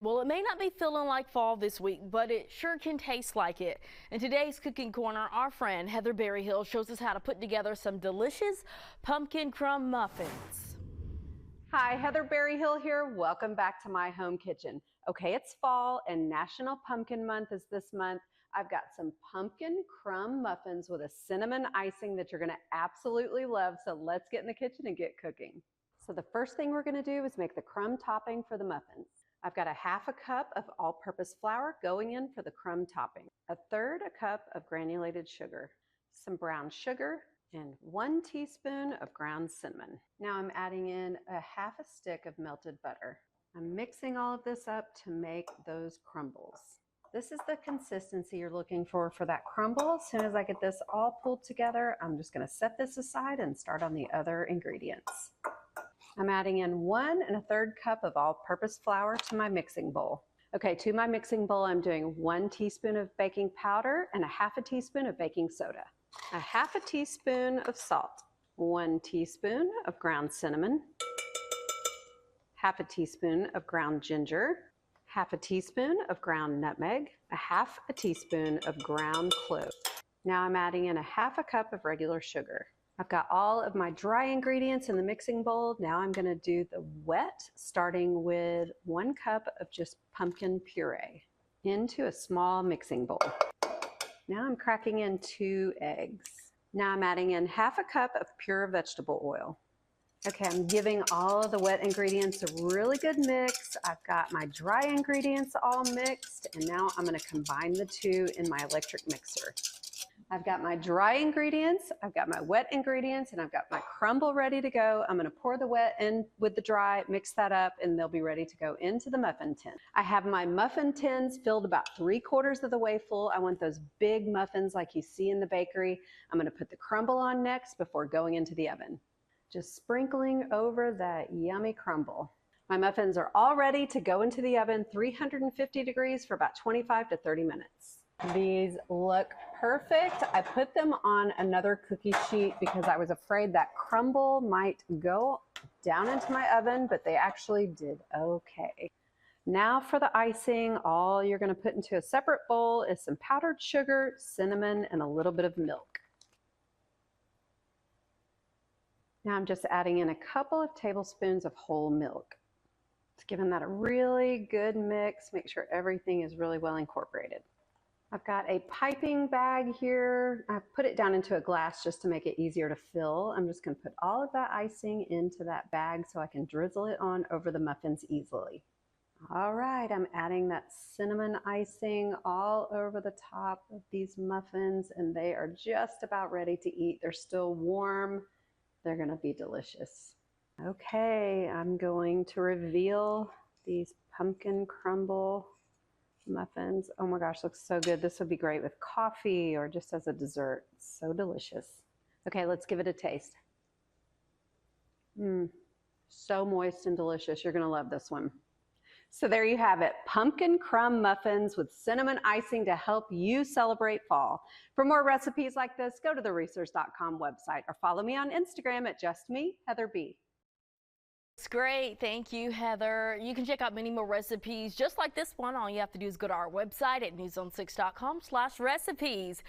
Well, it may not be feeling like fall this week, but it sure can taste like it. In today's Cooking Corner, our friend Heather Berryhill shows us how to put together some delicious pumpkin crumb muffins. Hi, Heather Berryhill here. Welcome back to my home kitchen. Okay, it's fall and National Pumpkin Month is this month. I've got some pumpkin crumb muffins with a cinnamon icing that you're gonna absolutely love. So let's get in the kitchen and get cooking. So the first thing we're gonna do is make the crumb topping for the muffins. I've got a half a cup of all-purpose flour going in for the crumb topping, a third a cup of granulated sugar, some brown sugar, and 1 teaspoon of ground cinnamon. Now I'm adding in a half a stick of melted butter. I'm mixing all of this up to make those crumbles. This is the consistency you're looking for that crumble. As soon as I get this all pulled together, I'm just gonna set this aside and start on the other ingredients. I'm adding in 1 1/3 cup of all-purpose flour to my mixing bowl. Okay, to my mixing bowl, I'm doing 1 teaspoon of baking powder and a half a teaspoon of baking soda, a half a teaspoon of salt, 1 teaspoon of ground cinnamon, half a teaspoon of ground ginger, half a teaspoon of ground nutmeg, a half a teaspoon of ground cloves. Now I'm adding in a half a cup of regular sugar. I've got all of my dry ingredients in the mixing bowl. Now I'm gonna do the wet, starting with 1 cup of just pumpkin puree into a small mixing bowl. Now I'm cracking in 2 eggs. Now I'm adding in half a cup of pure vegetable oil. Okay, I'm giving all of the wet ingredients a really good mix. I've got my dry ingredients all mixed, and now I'm gonna combine the two in my electric mixer. I've got my dry ingredients, I've got my wet ingredients, and I've got my crumble ready to go. I'm gonna pour the wet in with the dry, mix that up, and they'll be ready to go into the muffin tin. I have my muffin tins filled about 3/4 of the way full. I want those big muffins like you see in the bakery. I'm gonna put the crumble on next before going into the oven. Just sprinkling over that yummy crumble. My muffins are all ready to go into the oven, 350 degrees for about 25 to 30 minutes. These look perfect. I put them on another cookie sheet because I was afraid that crumble might go down into my oven, but they actually did okay. Now for the icing, all you're gonna put into a separate bowl is some powdered sugar, cinnamon, and a little bit of milk. Now I'm just adding in a couple of tablespoons of whole milk. It's giving that a really good mix. Make sure everything is really well incorporated. I've got a piping bag here. I've put it down into a glass just to make it easier to fill. I'm just gonna put all of that icing into that bag so I can drizzle it on over the muffins easily. All right, I'm adding that cinnamon icing all over the top of these muffins, and they are just about ready to eat. They're still warm. They're gonna be delicious. Okay, I'm going to reveal these pumpkin crumble muffins. Oh my gosh, looks so good. This would be great with coffee or just as a dessert. So delicious. Okay, let's give it a taste. So moist and delicious. You're gonna love this one. So there you have it, pumpkin crumb muffins with cinnamon icing to help you celebrate fall. For more recipes like this, go to the resource.com website or follow me on Instagram at justme, Heather B. It's great. Thank you, Heather. You can check out many more recipes just like this one. All you have to do is go to our website at news6.com/recipes.